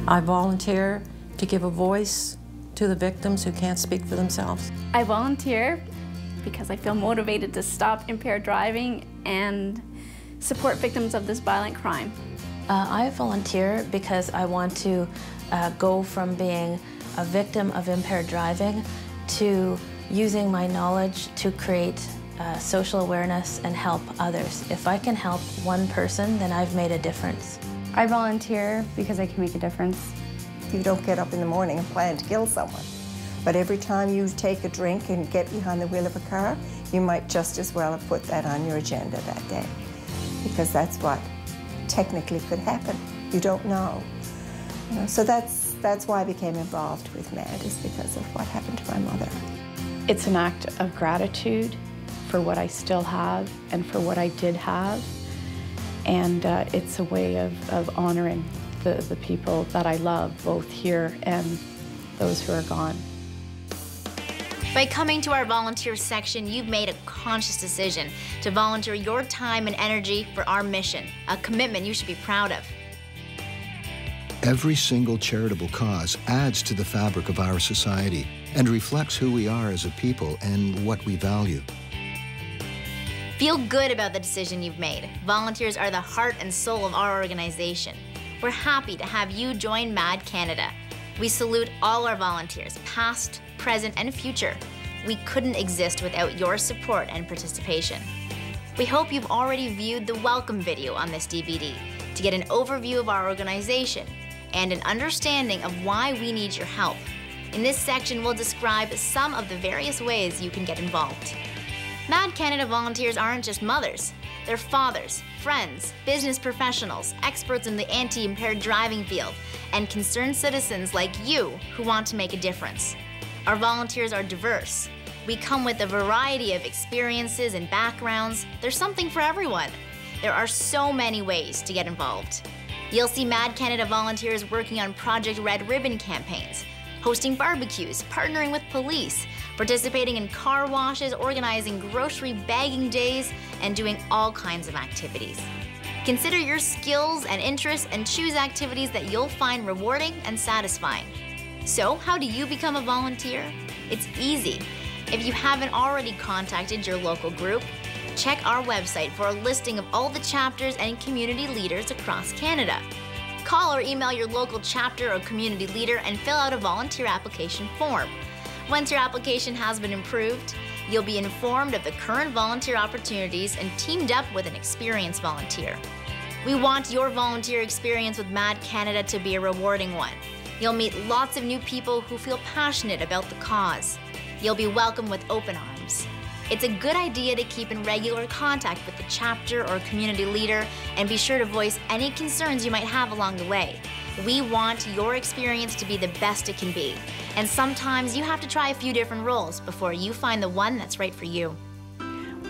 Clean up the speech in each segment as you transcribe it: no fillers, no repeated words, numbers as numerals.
I volunteer to give a voice to the victims who can't speak for themselves. I volunteer because I feel motivated to stop impaired driving and support victims of this violent crime. I volunteer because I want to go from being a victim of impaired driving to using my knowledge to create social awareness and help others. If I can help one person, then I've made a difference. I volunteer because I can make a difference. You don't get up in the morning and plan to kill someone. But every time you take a drink and get behind the wheel of a car, you might just as well have put that on your agenda that day. Because that's what technically could happen. You don't know. So that's why I became involved with MADD, is because of what happened to my mother. It's an act of gratitude for what I still have and for what I did have. And it's a way of honoring the people that I love, both here and those who are gone. By coming to our volunteer section, you've made a conscious decision to volunteer your time and energy for our mission, a commitment you should be proud of. Every single charitable cause adds to the fabric of our society and reflects who we are as a people and what we value. Feel good about the decision you've made. Volunteers are the heart and soul of our organization. We're happy to have you join MADD Canada. We salute all our volunteers, past, present, and future. We couldn't exist without your support and participation. We hope you've already viewed the welcome video on this DVD to get an overview of our organization and an understanding of why we need your help. In this section, we'll describe some of the various ways you can get involved. MADD Canada volunteers aren't just mothers. They're fathers, friends, business professionals, experts in the anti-impaired driving field, and concerned citizens like you who want to make a difference. Our volunteers are diverse. We come with a variety of experiences and backgrounds. There's something for everyone. There are so many ways to get involved. You'll see MADD Canada volunteers working on Project Red Ribbon campaigns, hosting barbecues, partnering with police, participating in car washes, organizing grocery bagging days, and doing all kinds of activities. Consider your skills and interests and choose activities that you'll find rewarding and satisfying. So, how do you become a volunteer? It's easy. If you haven't already contacted your local group, check our website for a listing of all the chapters and community leaders across Canada. Call or email your local chapter or community leader and fill out a volunteer application form. Once your application has been approved, you'll be informed of the current volunteer opportunities and teamed up with an experienced volunteer. We want your volunteer experience with MADD Canada to be a rewarding one. You'll meet lots of new people who feel passionate about the cause. You'll be welcomed with open arms. It's a good idea to keep in regular contact with the chapter or community leader and be sure to voice any concerns you might have along the way. We want your experience to be the best it can be. And sometimes you have to try a few different roles before you find the one that's right for you.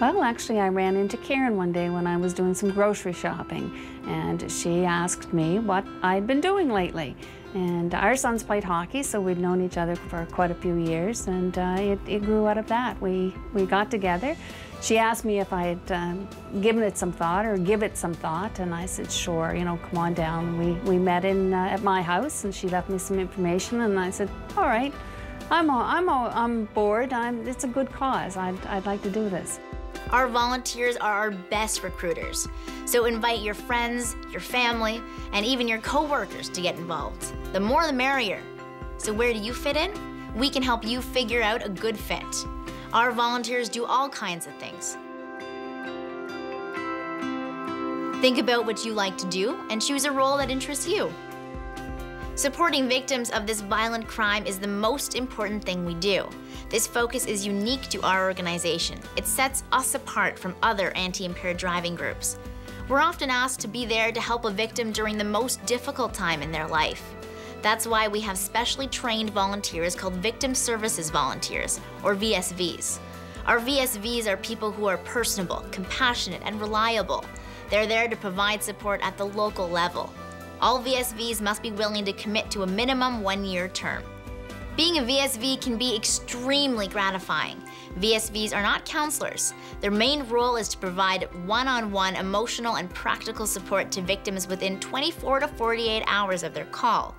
Well, actually, I ran into Karen one day when I was doing some grocery shopping, and she asked me what I'd been doing lately. And our sons played hockey, so we'd known each other for quite a few years, and it grew out of that. We got together. She asked me if I had given it some thought or give it some thought, and I said, sure, you know, come on down. We met at my house, and she left me some information, and I said, all right, I'm bored. It's a good cause. I'd like to do this. Our volunteers are our best recruiters. So invite your friends, your family, and even your co-workers to get involved. The more the merrier. So where do you fit in? We can help you figure out a good fit. Our volunteers do all kinds of things. Think about what you like to do and choose a role that interests you. Supporting victims of this violent crime is the most important thing we do. This focus is unique to our organization. It sets us apart from other anti-impaired driving groups. We're often asked to be there to help a victim during the most difficult time in their life. That's why we have specially trained volunteers called Victim Services Volunteers, or VSVs. Our VSVs are people who are personable, compassionate, and reliable. They're there to provide support at the local level. All VSVs must be willing to commit to a minimum 1-year term. Being a VSV can be extremely gratifying. VSVs are not counselors. Their main role is to provide one-on-one emotional and practical support to victims within 24 to 48 hours of their call.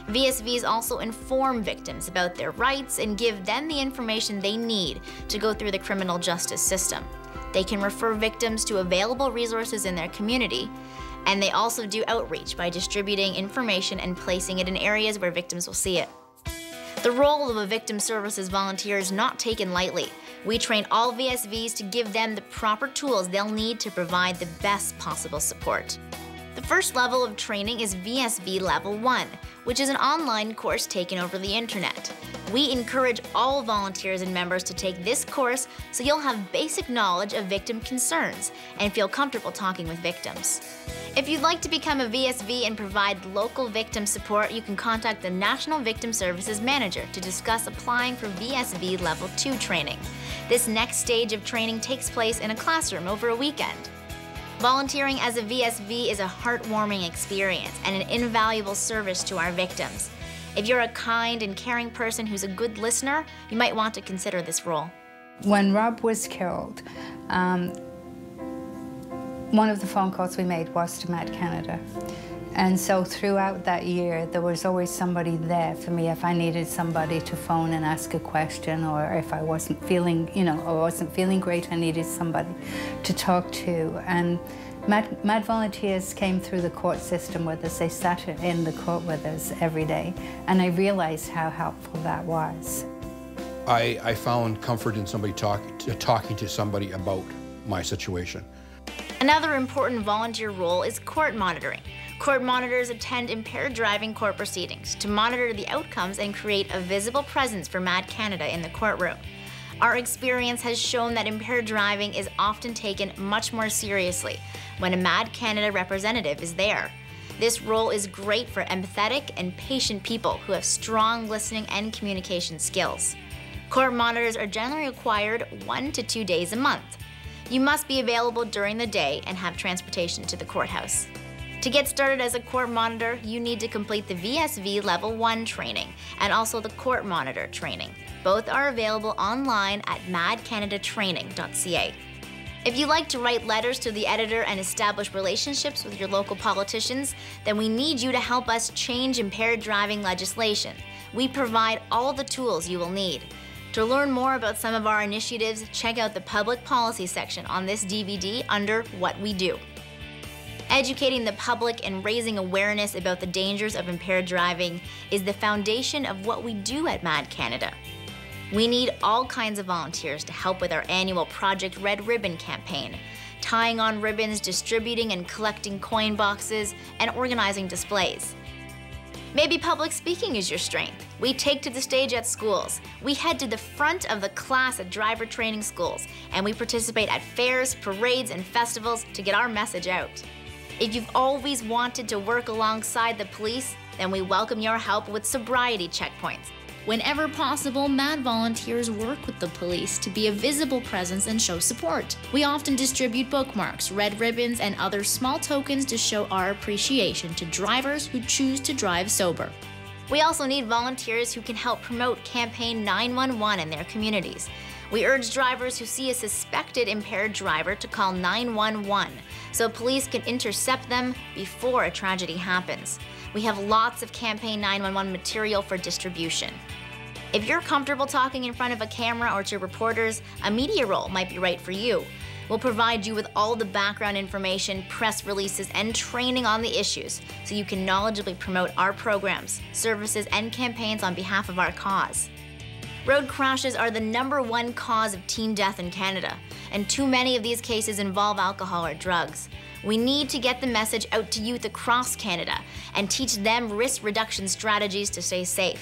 VSVs also inform victims about their rights and give them the information they need to go through the criminal justice system. They can refer victims to available resources in their community, and they also do outreach by distributing information and placing it in areas where victims will see it. The role of a victim services volunteer is not taken lightly. We train all VSVs to give them the proper tools they'll need to provide the best possible support. The first level of training is VSV Level 1, which is an online course taken over the internet. We encourage all volunteers and members to take this course so you'll have basic knowledge of victim concerns and feel comfortable talking with victims. If you'd like to become a VSV and provide local victim support, you can contact the National Victim Services Manager to discuss applying for VSV Level 2 training. This next stage of training takes place in a classroom over a weekend. Volunteering as a VSV is a heartwarming experience and an invaluable service to our victims. If you're a kind and caring person who's a good listener, you might want to consider this role. When Rob was killed, one of the phone calls we made was to MADD Canada. And so throughout that year, there was always somebody there for me if I needed somebody to phone and ask a question, or if I wasn't feeling, great, I needed somebody to talk to. And MADD volunteers came through the court system with us. They sat in the court with us every day, and I realized how helpful that was. I found comfort in somebody talking to somebody about my situation. Another important volunteer role is court monitoring. Court monitors attend impaired driving court proceedings to monitor the outcomes and create a visible presence for MADD Canada in the courtroom. Our experience has shown that impaired driving is often taken much more seriously when a MADD Canada representative is there. This role is great for empathetic and patient people who have strong listening and communication skills. Court monitors are generally required 1 to 2 days a month. You must be available during the day and have transportation to the courthouse. To get started as a court monitor, you need to complete the VSV Level 1 training and also the court monitor training. Both are available online at maddcanadatraining.ca. If you like to write letters to the editor and establish relationships with your local politicians, then we need you to help us change impaired driving legislation. We provide all the tools you will need. To learn more about some of our initiatives, check out the public policy section on this DVD under What We Do. Educating the public and raising awareness about the dangers of impaired driving is the foundation of what we do at MADD Canada. We need all kinds of volunteers to help with our annual Project Red Ribbon campaign, tying on ribbons, distributing and collecting coin boxes, and organizing displays. Maybe public speaking is your strength. We take to the stage at schools. We head to the front of the class at driver training schools, and we participate at fairs, parades, and festivals to get our message out. If you've always wanted to work alongside the police, then we welcome your help with sobriety checkpoints. Whenever possible, MADD volunteers work with the police to be a visible presence and show support. We often distribute bookmarks, red ribbons, and other small tokens to show our appreciation to drivers who choose to drive sober. We also need volunteers who can help promote Campaign 911 in their communities. We urge drivers who see a suspected impaired driver to call 911 so police can intercept them before a tragedy happens. We have lots of Campaign 911 material for distribution. If you're comfortable talking in front of a camera or to reporters, a media role might be right for you. We'll provide you with all the background information, press releases, and training on the issues so you can knowledgeably promote our programs, services, and campaigns on behalf of our cause. Road crashes are the #1 cause of teen death in Canada, and too many of these cases involve alcohol or drugs. We need to get the message out to youth across Canada and teach them risk reduction strategies to stay safe.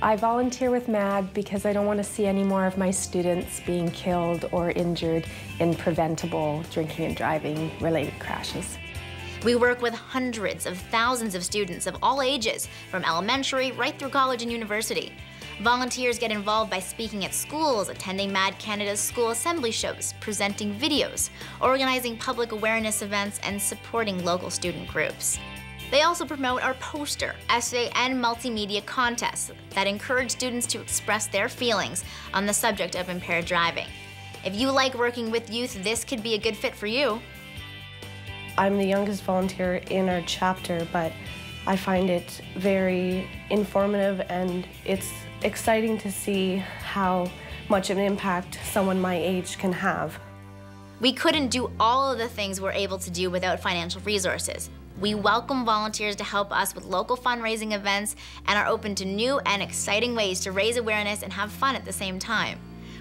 I volunteer with MADD because I don't want to see any more of my students being killed or injured in preventable drinking and driving related crashes. We work with hundreds of thousands of students of all ages, from elementary right through college and university. Volunteers get involved by speaking at schools, attending MADD Canada's school assembly shows, presenting videos, organizing public awareness events, and supporting local student groups. They also promote our poster, essay, and multimedia contests that encourage students to express their feelings on the subject of impaired driving. If you like working with youth, this could be a good fit for you. I'm the youngest volunteer in our chapter, but I find it very informative, and it's exciting to see how much of an impact someone my age can have. We couldn't do all of the things we're able to do without financial resources. We welcome volunteers to help us with local fundraising events and are open to new and exciting ways to raise awareness and have fun at the same time.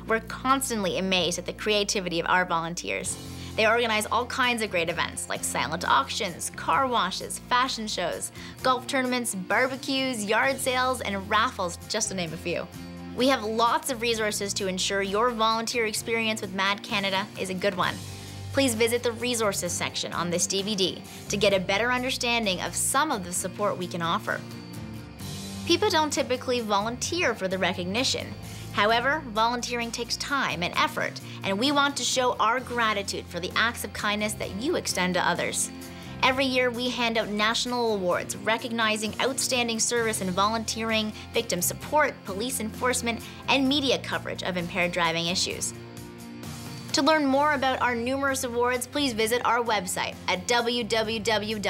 We're constantly amazed at the creativity of our volunteers. They organize all kinds of great events like silent auctions, car washes, fashion shows, golf tournaments, barbecues, yard sales, and raffles, just to name a few. We have lots of resources to ensure your volunteer experience with MADD Canada is a good one. Please visit the resources section on this DVD to get a better understanding of some of the support we can offer. People don't typically volunteer for the recognition. However, volunteering takes time and effort, and we want to show our gratitude for the acts of kindness that you extend to others. Every year, we hand out national awards recognizing outstanding service in volunteering, victim support, police enforcement, and media coverage of impaired driving issues. To learn more about our numerous awards, please visit our website at www.madd.ca.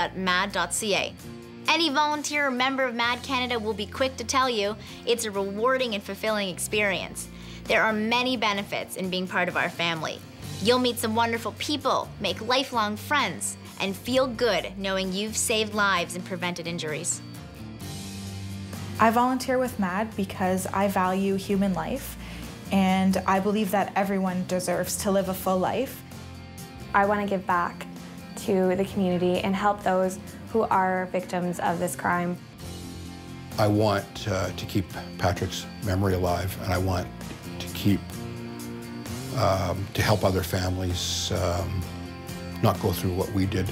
Any volunteer or member of MADD Canada will be quick to tell you it's a rewarding and fulfilling experience. There are many benefits in being part of our family. You'll meet some wonderful people, make lifelong friends, and feel good knowing you've saved lives and prevented injuries. I volunteer with MADD because I value human life, and I believe that everyone deserves to live a full life. I want to give back to the community and help those who are victims of this crime. I want to keep Patrick's memory alive, and I want to keep, to help other families not go through what we did.